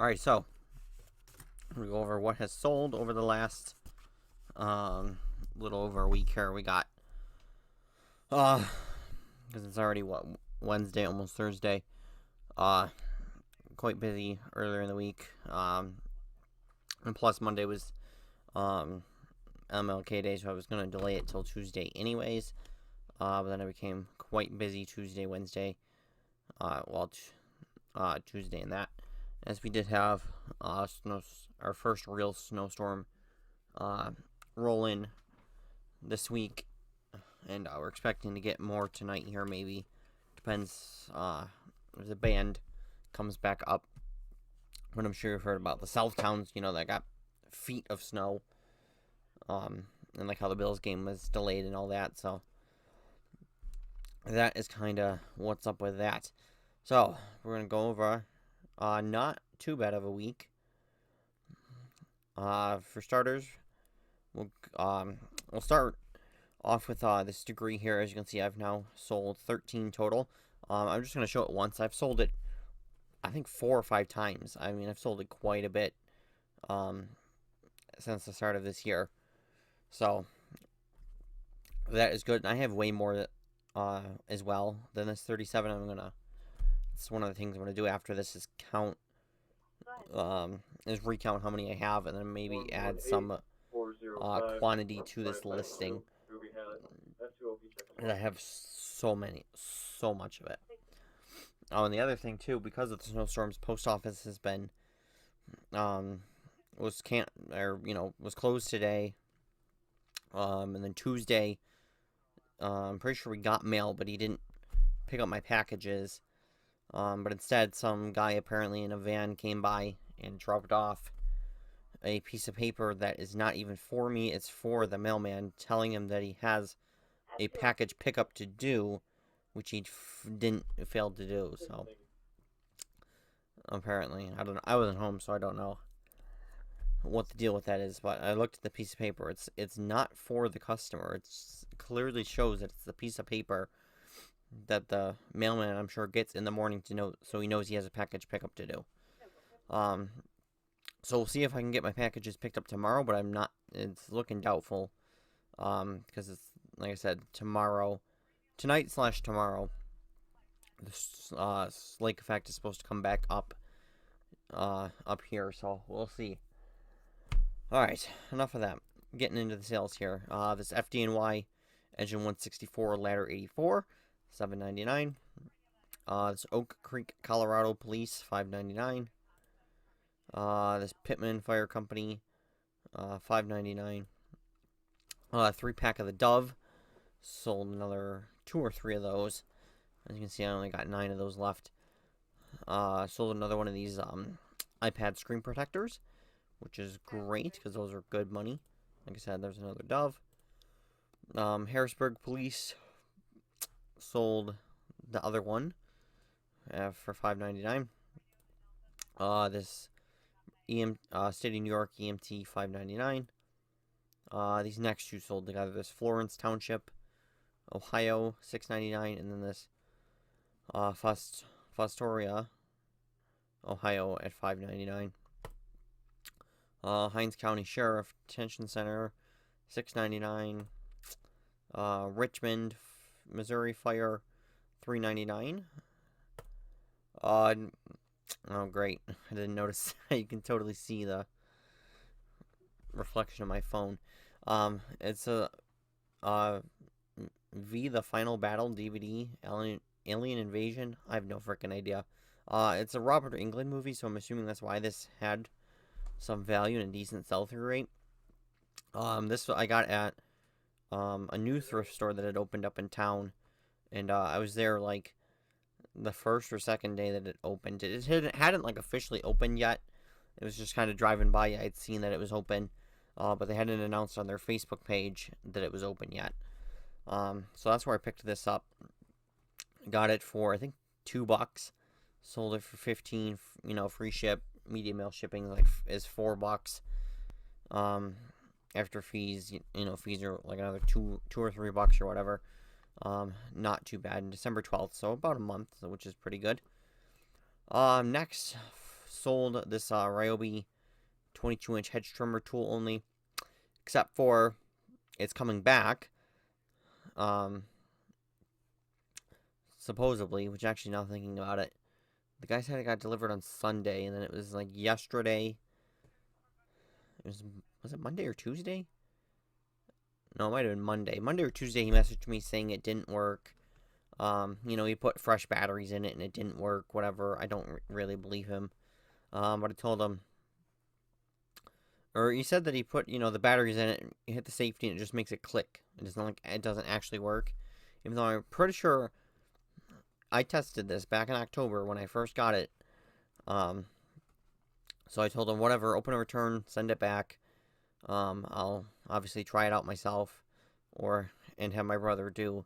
Alright, so we go over what has sold over the last little over a week here. We got because it's already Wednesday, almost Thursday. Quite busy earlier in the week. And plus Monday was MLK Day, so I was gonna delay it till Tuesday anyways. But then I became quite busy Tuesday, Wednesday. Tuesday and that, as we did have our first real snowstorm roll in this week, and we're expecting to get more tonight here. Maybe depends. If the band comes back up, but I'm sure you've heard about the South towns. That got feet of snow. And like how the Bills game was delayed and all that. So that is kind of what's up with that. So we're gonna go over not too bad of a week. For starters, we'll start off with this degree here. As you can see, I've now sold 13 total. I'm just gonna show it once. I've sold it, I think, 4 or 5 times. I mean, I've sold it quite a bit since the start of this year. So that is good. And I have way more as well than this 37. It's one of the things I'm gonna do after this is recount how many I have, and then maybe add some quantity to this listing. And I have so much of it. Oh, and the other thing too, because of the snowstorms, post office has been was closed today. And then Tuesday, I'm pretty sure we got mail, but he didn't pick up my packages. But instead, some guy apparently in a van came by and dropped off a piece of paper that is not even for me. It's for the mailman, telling him that he has a package pickup to do, which he failed to do. So apparently, I don't know. I wasn't home, so I don't know what the deal with that is. But I looked at the piece of paper. It's not for the customer. It clearly shows that it's the piece of paper that the mailman, I'm sure, gets in the morning to know, so he knows he has a package pickup to do. So we'll see if I can get my packages picked up tomorrow, but I'm not. It's looking doubtful. Because it's, like I said, tonight/tomorrow. The lake effect is supposed to come back up here, so we'll see. All right, enough of that. Getting into the sales here. This FDNY engine 164 ladder 84. $7.99. This Oak Creek, Colorado Police, $5.99. This Pittman Fire Company, $5.99. 3-pack of the Dove. Sold another 2 or 3 of those. As you can see, I only got 9 of those left. Sold another one of these iPad screen protectors, which is great because those are good money. Like I said, there's another Dove. Harrisburg Police sold the other one for $5.99. This State of New York EMT, $5.99. These next 2 sold together. This Florence Township, Ohio, $6.99, and then this Fostoria, Ohio, at $5.99. Hinds County Sheriff Detention Center, $6.99. Richmond, Missouri Fire, $3.99. Oh, great. I didn't notice. You can totally see the reflection of my phone. It's a V the Final Battle DVD, Alien Invasion. I have no freaking idea. It's a Robert Englund movie, so I'm assuming that's why this had some value and a decent sell-through rate. This I got at a new thrift store that had opened up in town, and I was there like the first or second day that it opened. It hadn't like officially opened yet. It was just kind of driving by. I'd seen that it was open, but they hadn't announced on their Facebook page that it was open yet. So that's where I picked this up. Got it for, I think, $2. Sold it for $15. Free ship. Medium mail shipping is $4. After fees, fees are like another $2 or $3 or whatever. Not too bad. December 12th, so about a month, which is pretty good. Next, sold this Ryobi 22-inch hedge trimmer tool only, except for it's coming back. Supposedly, which actually now thinking about it, the guy said it got delivered on Sunday, and then it was like yesterday. Was it Monday or Tuesday? No, it might have been Monday. Monday or Tuesday, he messaged me saying it didn't work. He put fresh batteries in it and it didn't work, whatever. I don't really believe him. But I told him, or he said that he put, the batteries in it and hit the safety and it just makes it click. It doesn't actually work. Even though I'm pretty sure I tested this back in October when I first got it. So I told him, whatever, open a return, send it back. I'll obviously try it out myself, and have my brother do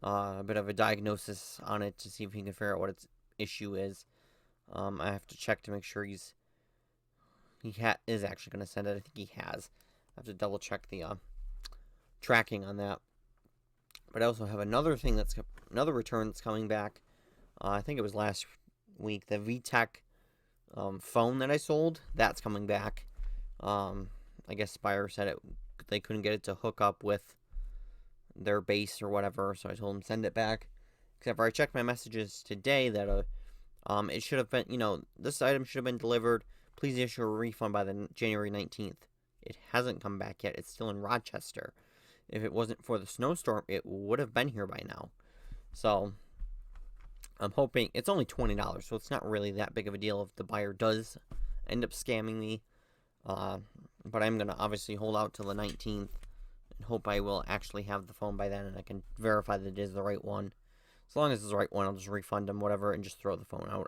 a bit of a diagnosis on it to see if he can figure out what its issue is. I have to check to make sure he is actually going to send it. I think he has. I have to double check the tracking on that. But I also have another return that's coming back. I think it was last week. The VTech phone that I sold, that's coming back. I guess Spire said they couldn't get it to hook up with their base or whatever, so I told them send it back. Except for I checked my messages today that it should have been, this item should have been delivered. Please issue a refund by the January 19th. It hasn't come back yet. It's still in Rochester. If it wasn't for the snowstorm, it would have been here by now. So I'm hoping it's only $20, so it's not really that big of a deal if the buyer does end up scamming me. But I'm going to obviously hold out till the 19th and hope I will actually have the phone by then and I can verify that it is the right one. As long as it's the right one, I'll just refund them, whatever, and just throw the phone out.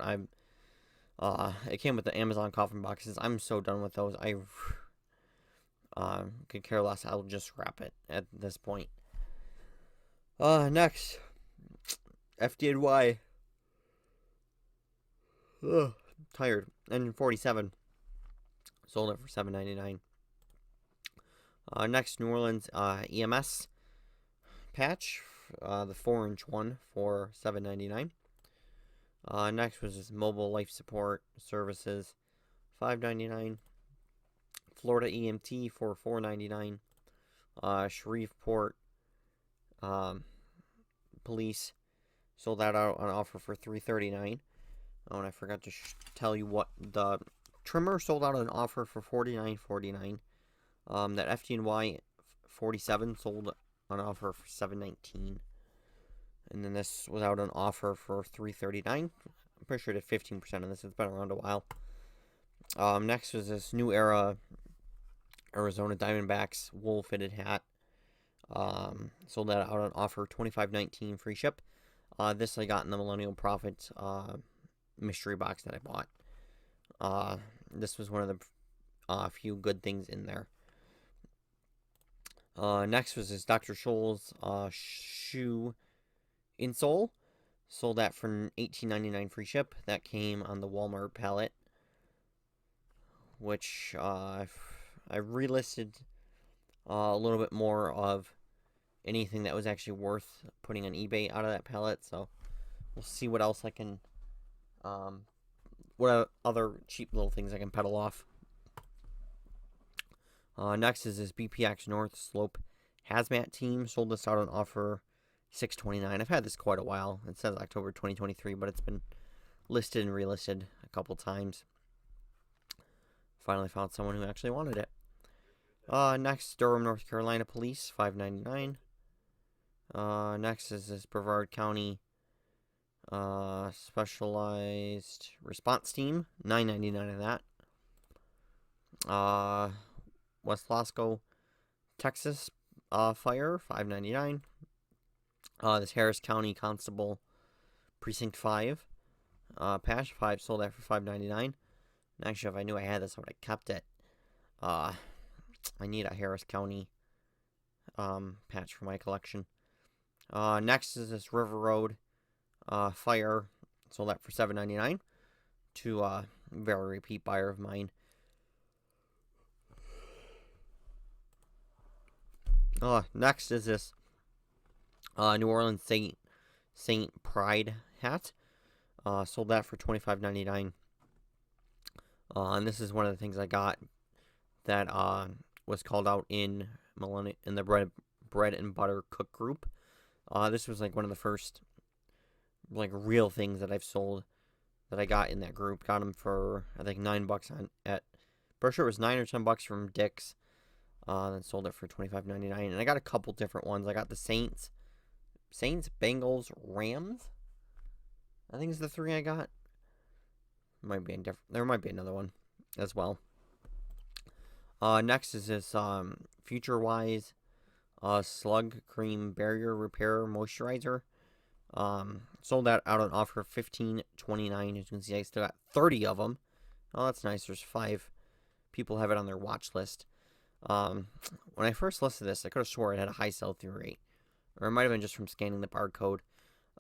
It came with the Amazon coffin boxes. I'm so done with those. I could care less. I'll just scrap it at this point. Next. FDNY. Ugh, tired. N47. Sold it for $7.99. Next, New Orleans EMS patch, the 4-inch one for $7.99. Next was this mobile life support services, $5.99. Florida EMT for $4.99. Shreveport police sold that out on offer for $3.39. Oh, and I forgot to tell you what the trimmer sold out on offer for $49.49. That FDNY 47 sold on offer for $7.19. And then this was out on offer for $3.39. I'm pretty sure it did 15% of this. It's been around a while. Next was this New Era Arizona Diamondbacks wool fitted hat. Sold that out on offer $25.19 free ship. This I got in the Millennial Prophet mystery box that I bought. This was one of the few good things in there. Next was this Dr. Scholl's shoe insole. Sold that for $18.99 free ship. That came on the Walmart pallet, which I relisted a little bit more of anything that was actually worth putting on eBay out of that pallet. So we'll see what else I can, what other cheap little things I can peddle off. Next is this BPX North Slope Hazmat Team. Sold this out on offer $6.29. I've had this quite a while. It says October 2023, but it's been listed and relisted a couple times. Finally found someone who actually wanted it. Next, Durham, North Carolina Police, $5.99. Next is this Brevard County Specialized Response Team, $9.99 of that. West Lasco, Texas Fire, $5.99. This Harris County Constable Precinct 5 patch, 5 sold that for $5.99. Actually, if I knew I had this, I would have kept it. I need a Harris County patch for my collection. Next is this River Road Fire. Sold that for $7.99 to a very repeat buyer of mine. Next is this New Orleans Saint Pride hat. Sold that for $25.99. And this is one of the things I got that was called out in the bread and butter cook group. This was like one of the first like real things that I've sold that I got in that group. Got them for I think $9 on at. Pretty sure it was $9 or $10 from Dick's. Then sold it for $25.99. And I got a couple different ones. I got the Saints, Bengals, Rams. I think is the 3 I got. Might be there might be another one as well. Next is this FutureWise Slug Cream Barrier Repair Moisturizer. Sold that out on offer $15.29. As you can see, I still got 30 of them. Oh, that's nice. There's 5 people have it on their watch list. When I first listed this, I could have swore it had a high sell-through rate, or it might have been just from scanning the barcode.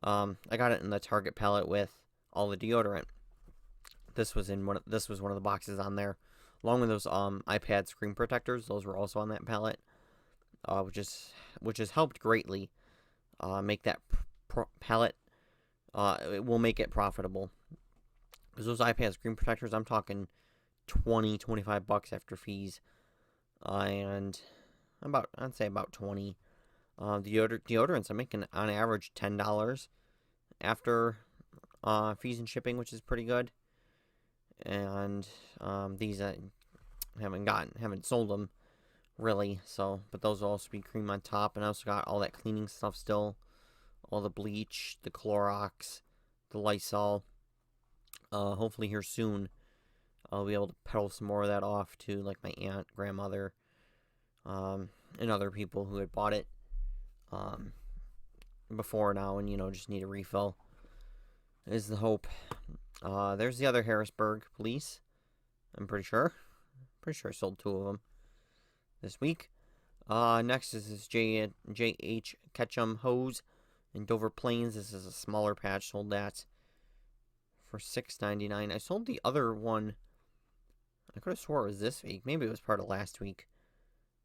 I got it in the Target pallet with all the deodorant. This was one of the boxes on there, along with those iPad screen protectors. Those were also on that pallet, which has helped greatly make that pallet. It will make it profitable, because those iPad screen protectors, I'm talking $20-$25 after fees, and I'd say about 20. Deodorants, I'm making on average $10 after fees and shipping, which is pretty good. And these I haven't sold them really. So, but those will also be cream on top, and I also got all that cleaning stuff still, all the bleach, the Clorox, the Lysol. Hopefully here soon, I'll be able to peddle some more of that off to like my aunt, grandmother, and other people who had bought it before now, and just need a refill. Is the hope. There's the other Harrisburg police. I'm pretty sure I sold 2 of them this week. Next is this J.H. Ketchum hose in Dover Plains. This is a smaller patch. Sold that for $6.99. I sold the other one. I could have swore it was this week. Maybe it was part of last week.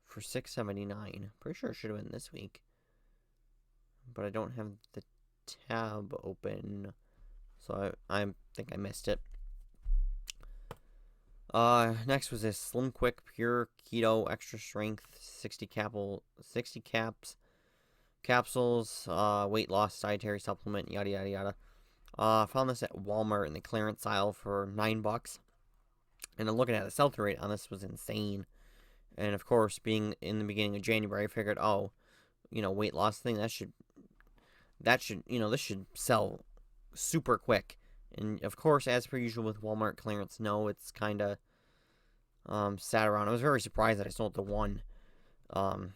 For $6.79. Pretty sure it should have been this week. But I don't have the tab open, so I think I missed it. Next was this Slim Quick Pure Keto Extra Strength 60 capsules, weight loss dietary supplement, yada yada yada. Found this at Walmart in the clearance aisle for $9, and I'm looking at the sell-through rate on this was insane. And of course, being in the beginning of January, I figured, weight loss thing this should sell super quick. And of course, as per usual with Walmart clearance, no, it's kind of sat around. I was very surprised that I sold the 1. But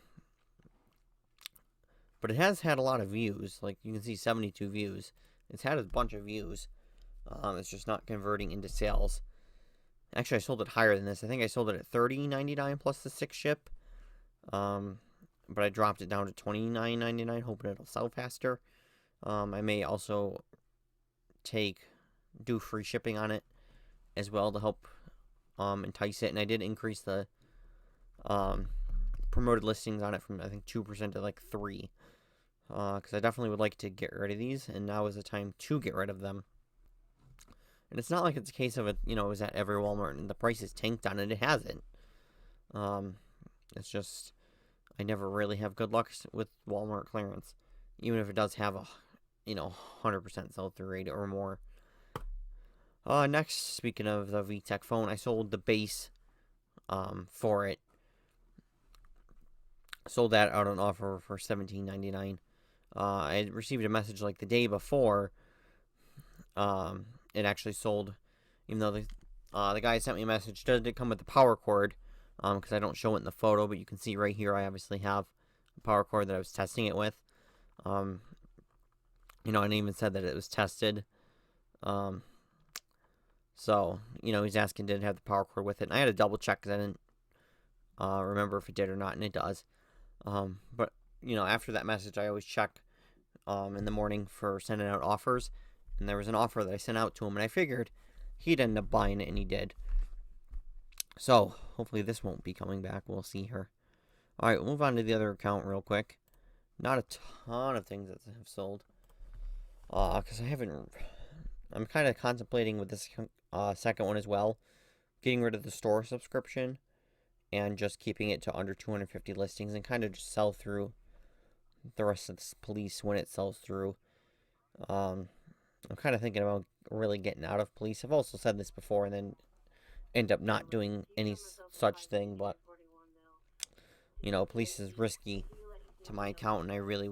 it has had a lot of views. Like you can see, 72 views. It's had a bunch of views. It's just not converting into sales. Actually, I sold it higher than this. I think I sold it at $30.99 plus the 6 ship. But I dropped it down to $29.99, hoping it'll sell faster. I may also do free shipping on it as well to help entice it. And I did increase the promoted listings on it from I think 2% to like 3%. Because I definitely would like to get rid of these, and now is the time to get rid of them. And it's not like it's a case of it was at every Walmart and the price is tanked on it. It hasn't. It's just I never really have good luck with Walmart clearance, even if it does have a 100% sell-through rate or more. Next, speaking of the VTech phone, I sold the base for it. Sold that out on offer for $17.99. I received a message like the day before. It actually sold, even though the guy sent me a message. Did come with the power cord, because I don't show it in the photo, but you can see right here I obviously have a power cord that I was testing it with. And even said that it was tested. So, he's asking did it have the power cord with it. And I had to double check because I didn't remember if it did or not, and it does. But, after that message, I always check in the morning for sending out offers. And there was an offer that I sent out to him, and I figured he'd end up buying it, and he did. So, hopefully this won't be coming back. We'll see here. Alright, we'll move on to the other account real quick. Not a ton of things that have sold. Because I'm kind of contemplating with this second one as well. getting rid of the store subscription and just keeping it to under 250 listings and kind of just sell through the rest of the police when it sells through. I'm kind of thinking about really getting out of police. I've also said this before and then end up not doing any such thing, but police is risky to my account, and I really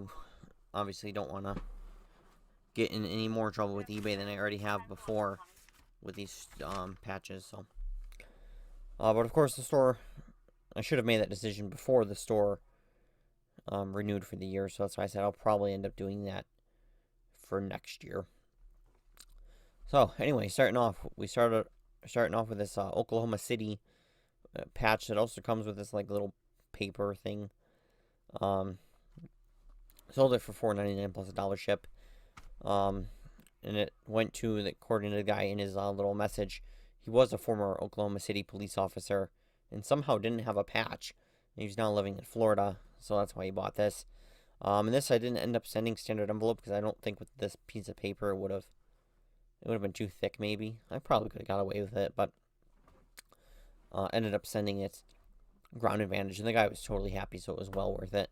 obviously don't want to get in any more trouble with eBay than I already have before with these patches. So, but of course the store, I should have made that decision before the store renewed for the year, so that's why I said I'll probably end up doing that for next year. So anyway, starting off with this Oklahoma City patch that also comes with this like little paper thing. Sold it for $4.99 plus $1 ship. And it went to, according to the guy in his little message, he was a former Oklahoma City police officer and somehow didn't have a patch. He's now living in Florida, so that's why he bought this. And this I didn't end up sending standard envelope because I don't think with this piece of paper it would have been too thick. Maybe I probably could have got away with it, but ended up sending it Ground Advantage, and the guy was totally happy, so it was well worth it.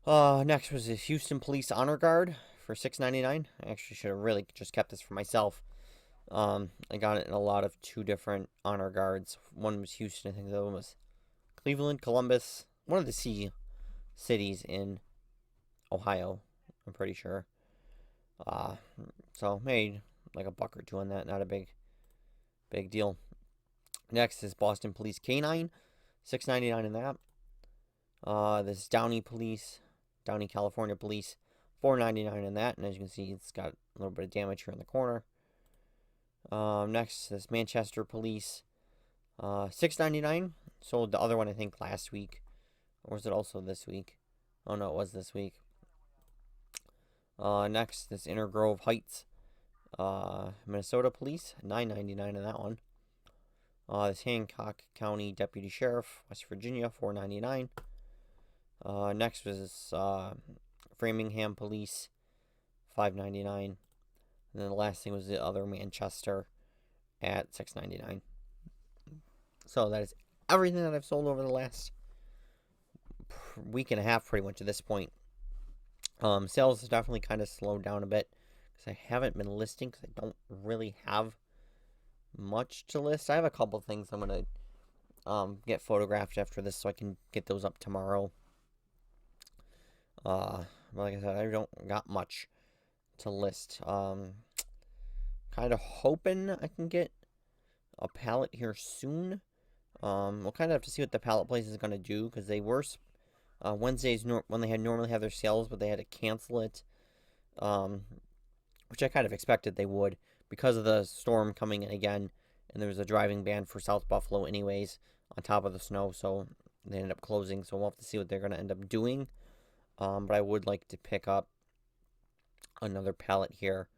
Next was the Houston Police Honor Guard for $6.99. I actually should have really just kept this for myself. I got it in a lot of 2 different honor guards. One was Houston, I think the other one was Cleveland, Columbus, one of the C cities in Ohio, I'm pretty sure. So made like $1 or $2 on that, not a big deal. Next is Boston Police K9, $6.99 in that. This Downey California Police, $4.99 in that, and as you can see, it's got a little bit of damage here in the corner. Next, this Manchester Police, $6.99. Sold the other one, I think, last week, or was it also this week? Oh no, it was this week. Next, this Inner Grove Heights, Minnesota Police, $9.99 in that one. This Hancock County Deputy Sheriff, West Virginia, $4.99. Next was Framingham Police, $5.99. And then the last thing was the other Manchester at $6.99. So that is everything that I've sold over the last week and a half, pretty much at this point. Sales has definitely kind of slowed down a bit because I haven't been listing because I don't really have much to list. I have a couple things I'm going to get photographed after this so I can get those up tomorrow. Like I said, I don't got much to list. Kind of hoping I can get a pallet here soon. We'll kind of have to see what the pallet place is going to do because they were Wednesdays when they had normally have their sales, but they had to cancel it, which I kind of expected they would because of the storm coming in again, and there was a driving ban for South Buffalo anyways on top of the snow, so they ended up closing. So we'll have to see what they're going to end up doing. But I would like to pick up another pallet here.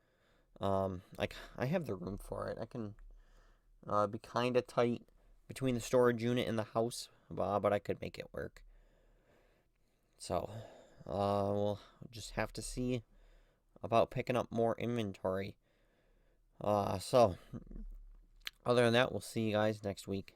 I have the room for it. I can be kind of tight between the storage unit and the house, but I could make it work. So, we'll just have to see about picking up more inventory. So, other than that, we'll see you guys next week.